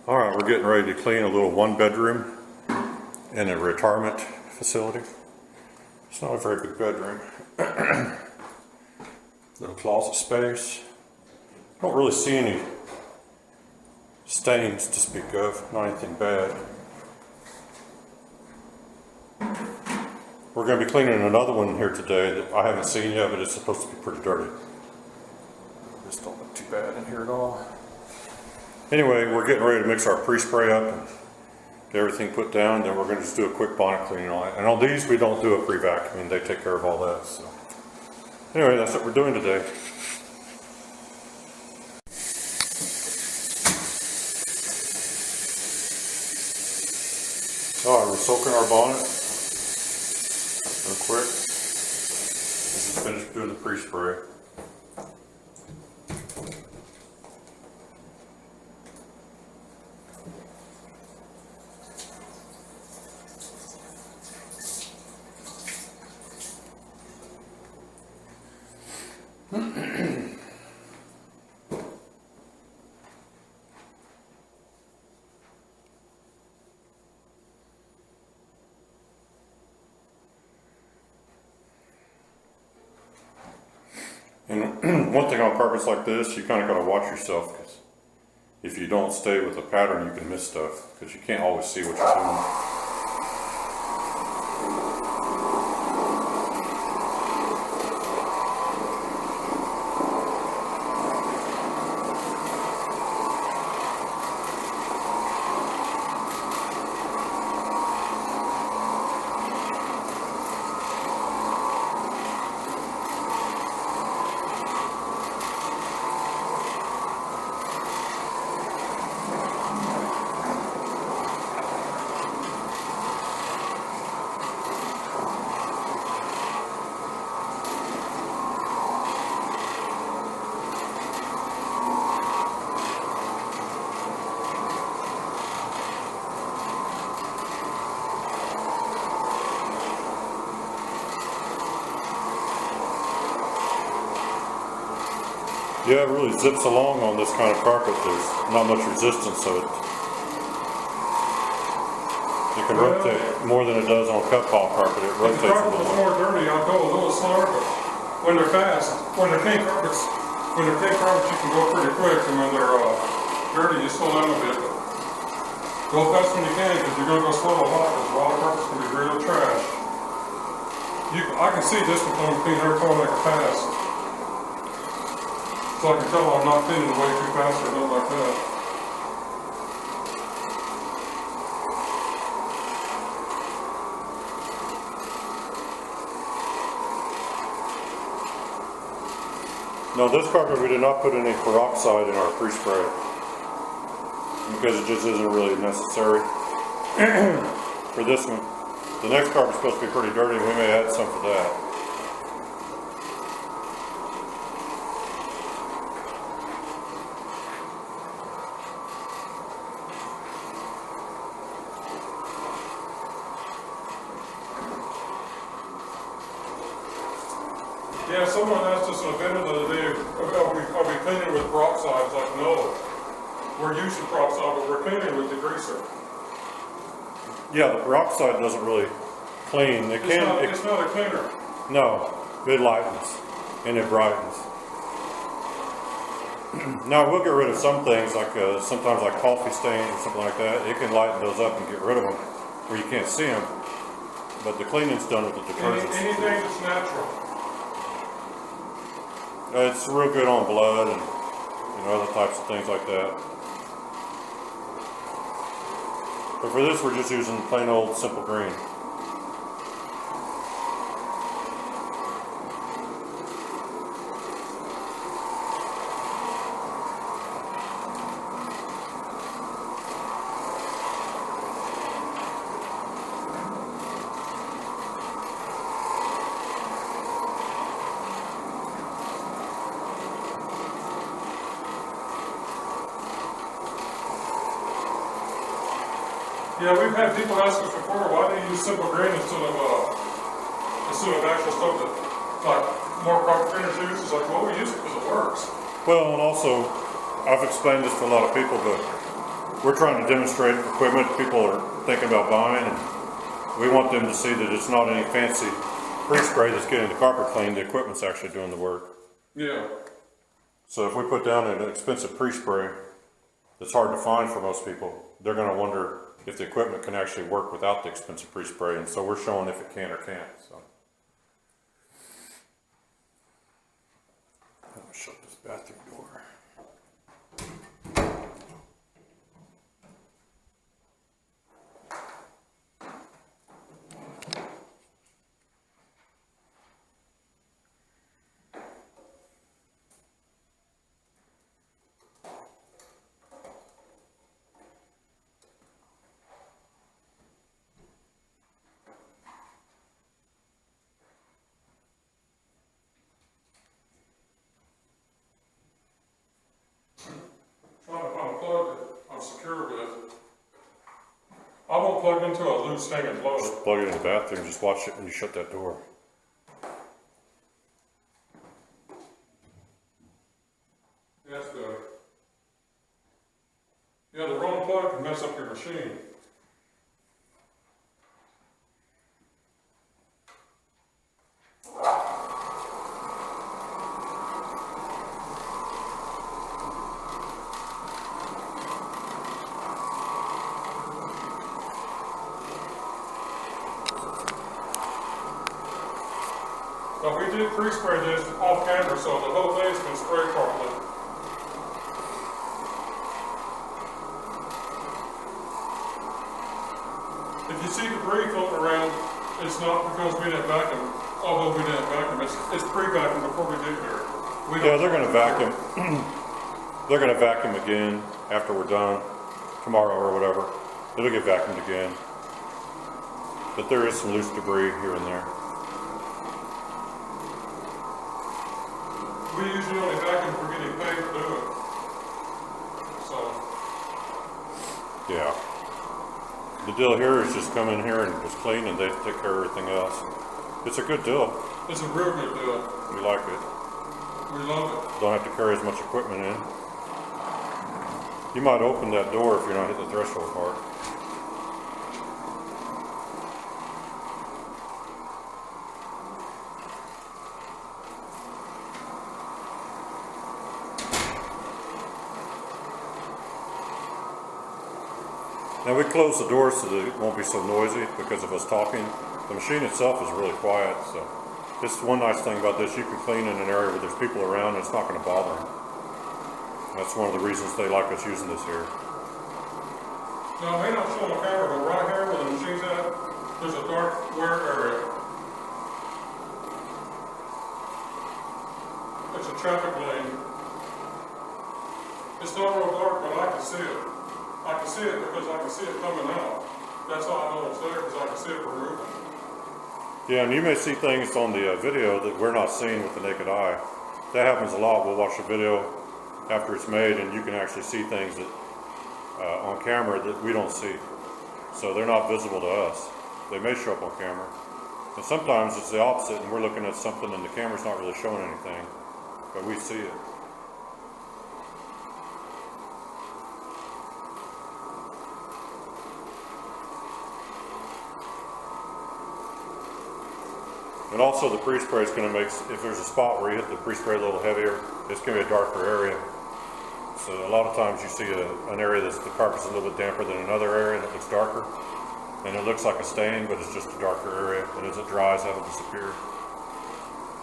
Alright, we're getting ready to clean a little one bedroom in a retirement facility. It's not a very big bedroom. Little closet space. Don't really see any stains to speak of, not anything bad. We're going to be cleaning another one here today that I haven't seen yet, but it's supposed to be pretty dirty. This don't look too bad in here at all. Anyway, we're getting ready to mix our pre-spray up and get everything put down. Then we're going to just do a quick bonnet cleaning on it. And on these, we don't do a pre-vacuuming. They take care of all that. So anyway, that's what we're doing today. All right, we're soaking our bonnet real quick. This is finished doing the pre-spray. And one thing on carpets like this, you kind of got to watch yourself, because if you don't stay with the pattern, you can miss stuff, because you can't always see what you're doing. Yeah, it really zips along on this kind of carpet. There's not much resistance, so it can rotate more than it does on cut pile carpet. It rotates a little. The carpet is more dirty. I'll go a little slower, but when they're fast, when they're pink carpets, you can go pretty quick, and when they're dirty, you slow down a bit. But go fast when you can, because you're going to go slow a lot, because wild carpets can be real trash. I can see this one coming clean, they're going like a fast. So I can tell I'm not cleaning way too fast or nothing like that. No, this carpet we did not put any peroxide in our pre-spray, because it just isn't really necessary for this one. The next carpet's supposed to be pretty dirty. We may add some for that. Yeah, someone asked us in a video the other day, are we cleaning with peroxide? I was like, no. We're using peroxide, but we're cleaning with degreaser. Yeah, the peroxide doesn't really clean. It's not a cleaner. No, it lightens and it brightens. Now, we'll get rid of some things, like sometimes like coffee stains or something like that. It can lighten those up and get rid of them where you can't see them. But the cleaning's done with the detergent. Anything that's natural. It's real good on blood and other types of things like that. But for this, we're just using plain old simple green. Yeah, we've had people ask us before, why do you use simple green instead of actual stuff that, like, more carpet cleaners use? It's like, well, we use it because it works. Well, and also, I've explained this to a lot of people, but we're trying to demonstrate equipment people are thinking about buying, and we want them to see that it's not any fancy pre-spray that's getting the carpet clean. The equipment's actually doing the work. Yeah. So if we put down an expensive pre-spray that's hard to find for most people, they're going to wonder if the equipment can actually work without the expensive pre-spray, and so we're showing if it can or can't. So I'm going to shut this bathroom door. Trying to find a plug that I'm secure with. I won't plug into a loose hanging plug. Just plug it in the bathroom. Just watch it when you shut that door. That's good. Yeah, the wrong plug can mess up your machine. But we did pre-spray this off camera, so the whole thing's been sprayed properly. If you see debris floating around, it's not because we didn't vacuum. Although we didn't vacuum, it's pre-vacuum before we get here. Yeah, they're going to vacuum. They're going to vacuum again after we're done tomorrow or whatever. It'll get vacuumed again. But there is some loose debris here and there. We usually only vacuum for getting paid to do it. So. Yeah. The deal here is just come in here and just clean, and they take care of everything else. It's a good deal. It's a real good deal. We like it. We love it. Don't have to carry as much equipment in. You might open that door if you're not hitting the threshold hard. Now we close the door so that it won't be so noisy because of us talking. The machine itself is really quiet, so this is one nice thing about this. You can clean in an area where there's people around and it's not going to bother them. That's one of the reasons they like us using this here. Now, I may not show on the camera, but right here where the machine's at, there's a dark wear area. It's a traffic lane. It's not real dark, but I can see it. I can see it because I can see it coming out. That's how I know it's there, because I can see it removing. Yeah, and you may see things on the video that we're not seeing with the naked eye. That happens a lot. We'll watch a video after it's made, and you can actually see things that on camera that we don't see. So they're not visible to us. They may show up on camera. And sometimes it's the opposite, and we're looking at something and the camera's not really showing anything, but we see it. And also the pre-spray is going to make, if there's a spot where you hit the pre-spray a little heavier, it's going to be a darker area. So a lot of times you see an area that's the carpet's a little bit damper than another area that looks darker. And it looks like a stain, but it's just a darker area. And as it dries, that'll disappear.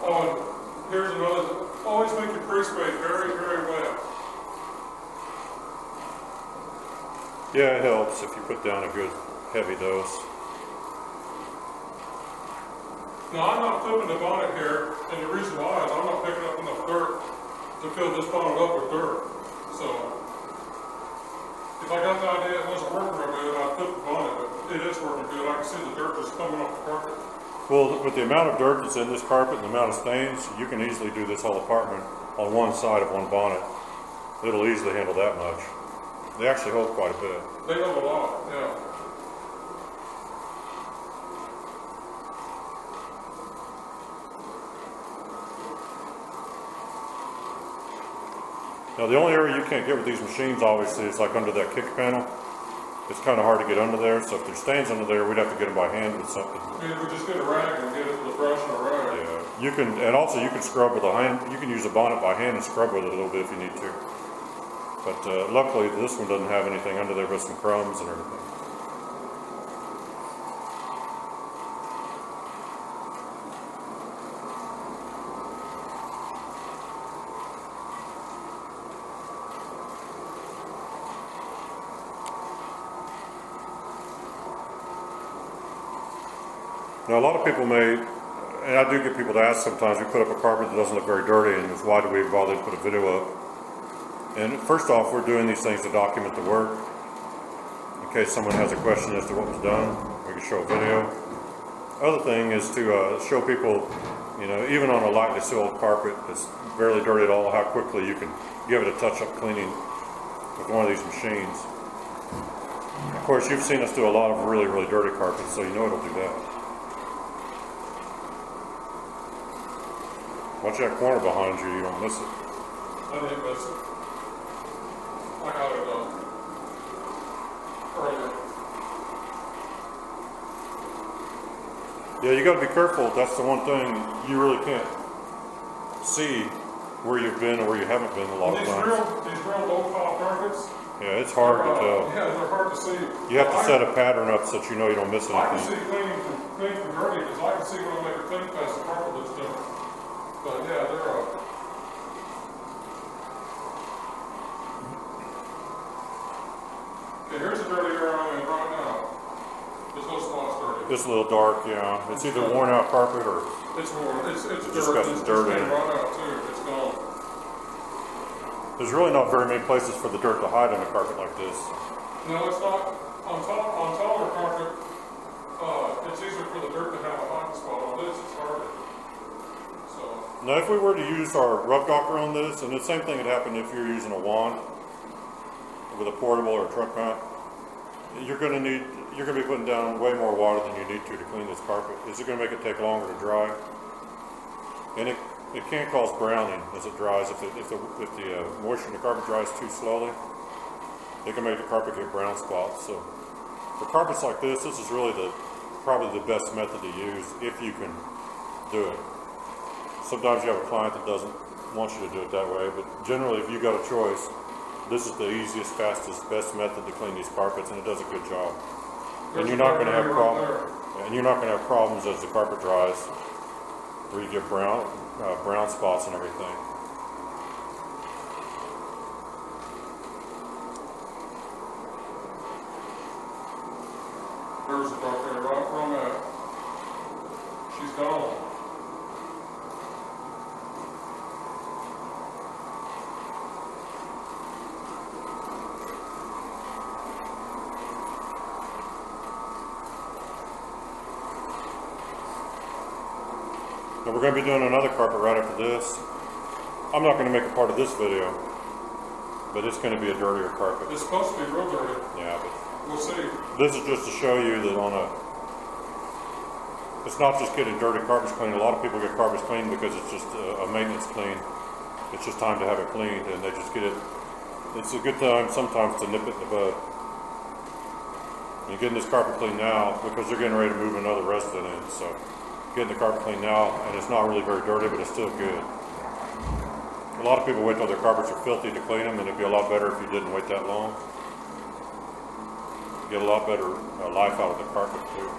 Oh, and here's another, always make your pre-spray very, very wet. Yeah, it helps if you put down a good heavy dose. Now, I'm not flipping the bonnet here, and the reason why is I'm not picking up enough dirt to fill this bonnet up with dirt. So, if I got the idea it wasn't working real good, I'd flip the bonnet, but it is working good. I can see the dirt just coming off the carpet. Well, with the amount of dirt that's in this carpet and the amount of stains, you can easily do this whole apartment on one side of one bonnet. It'll easily handle that much. They actually hold quite a bit. They hold a lot, yeah. Now the only area you can't get with these machines obviously is like under that kick panel. It's kind of hard to get under there, so if there's stains under there, we'd have to get them by hand with something. Maybe we just get a rag and get it with a brush and a rag. Yeah, you can, and also you can scrub with a hand. You can use a bonnet by hand and scrub with it a little bit if you need to. But luckily, this one doesn't have anything under there but some crumbs and everything. Now, a lot of people may, and I do get people to ask sometimes, we put up a carpet that doesn't look very dirty, and it's why do we bother to put a video up? And first off, we're doing these things to document the work. In case someone has a question as to what was done, we can show a video. Other thing is to show people, you know, even on a lightly soiled carpet that's barely dirty at all, how quickly you can give it a touch-up cleaning with one of these machines. Of course, you've seen us do a lot of really, really dirty carpets, so you know it'll do that. Watch that corner behind you, you don't miss it. I didn't miss it. I got it earlier. Yeah, you got to be careful. That's the one thing you really can't see where you've been or where you haven't been a lot of times. These real low-top carpets. Yeah, it's hard to tell. Yeah, they're hard to see. You have to set a pattern up so that you know you don't miss I can anything. see clean from dirty because I can see when I make a clean pass the carpet looks different. But yeah, they're okay, here's a dirty area I'm in right now. This whole spot's dirty. It's a little dark, yeah. It's either worn out carpet or It's worn. It's just dirt. got some dirt in it. It's run out too. It's gone. there's really not very many places for the dirt to hide on a carpet like this. No, it's not. On taller carpet, it's easier for the dirt to have a hiding spot. On this, it's harder. So. Now, if we were to use our rub docker on this, and the same thing would happen if you're using a wand with a portable or a truck mount, you're going to be putting down way more water than you need to clean this carpet. Is it going to make it take longer to dry? And it can cause browning as it dries. If the moisture in the carpet dries too slowly, it can make the carpet get brown spots. So for carpets like this is really probably the best method to use if you can do it. Sometimes you have a client that doesn't want you to do it that way, but generally if you got a choice, this is the easiest, fastest, best method to clean these carpets, and it does a good job. And you're not going to have problems. And you're not going to have problems as the carpet dries, where you get brown spots and everything. There's a dark area right from that. She's gone. Now we're going to be doing another carpet right after this. I'm not going to make a part of this video, but it's going to be a dirtier carpet. It's supposed to be real dirty. Yeah, but We'll see. this is just to show you that it's not just getting dirty carpets cleaned. A lot of people get carpets cleaned because it's just a maintenance clean. It's just time to have it cleaned, and they just get it. It's a good time sometimes to nip it in the bud. You're getting this carpet cleaned now because they're getting ready to move another resident in. So getting the carpet cleaned now, and it's not really very dirty, but it's still good. A lot of people wait till their carpets are filthy to clean them, and it'd be a lot better if you didn't wait that long. Get a lot better life out of the carpet too.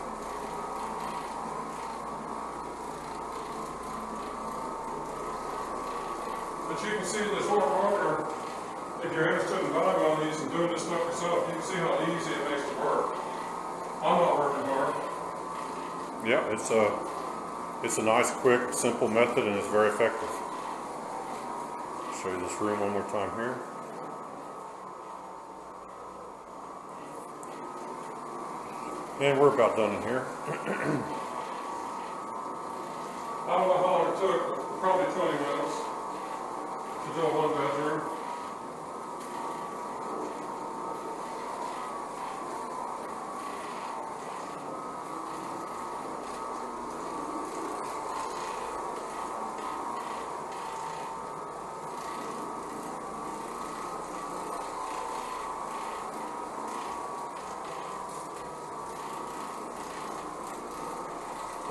But you can see this Oreck Orbiter, if you're interested in buying one of these and doing this stuff yourself, you can see how easy it makes it work. I'm not working hard. Yeah, it's a nice, quick, simple method, and it's very effective. Show you this room one more time here. And we're about done in here. I don't know how long it took, but probably 20 minutes to do a one bedroom.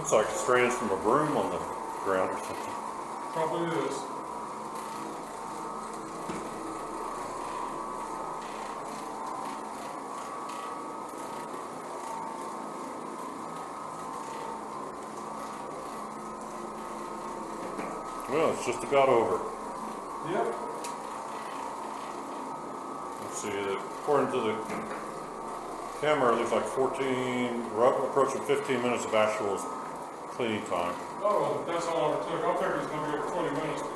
Looks like strands from a broom on the ground or something. Probably is. Well, it's just about over. Yep. Let's see, according to the camera, it looks like 14, approaching 15 minutes of actual cleaning time. Oh, that's all it took. I figured it's gonna be over 20 minutes. Of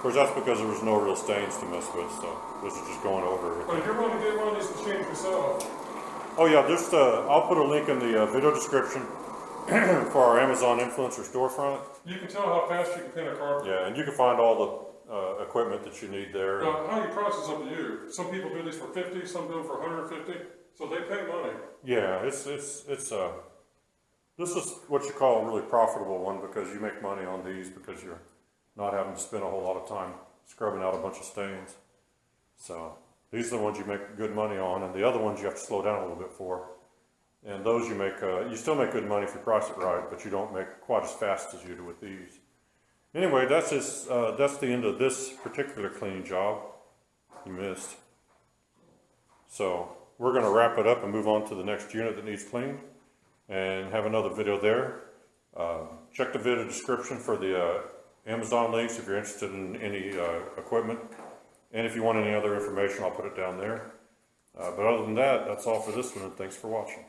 course, that's because there was no real stains to mess with, so this is just going over everything. But if you're going to get one of these machines yourself, Oh yeah, just I'll put a link in the video description for our Amazon influencer storefront. you can tell how fast you can paint a carpet. Yeah, and you can find all the equipment that you need there. How you price is up to you. Some people do these for 50, some do them for 150, so they pay money. Yeah, this is what you call a really profitable one because you make money on these because you're not having to spend a whole lot of time scrubbing out a bunch of stains. So these are the ones you make good money on, and the other ones you have to slow down a little bit for. And those you make, you still make good money if you price it right, but you don't make quite as fast as you do with these. Anyway, that's the end of this particular cleaning job you missed. So we're going to wrap it up and move on to the next unit that needs cleaned and have another video there. Check the video description for the Amazon links if you're interested in any equipment. And if you want any other information, I'll put it down there. But other than that, that's all for this one, and thanks for watching.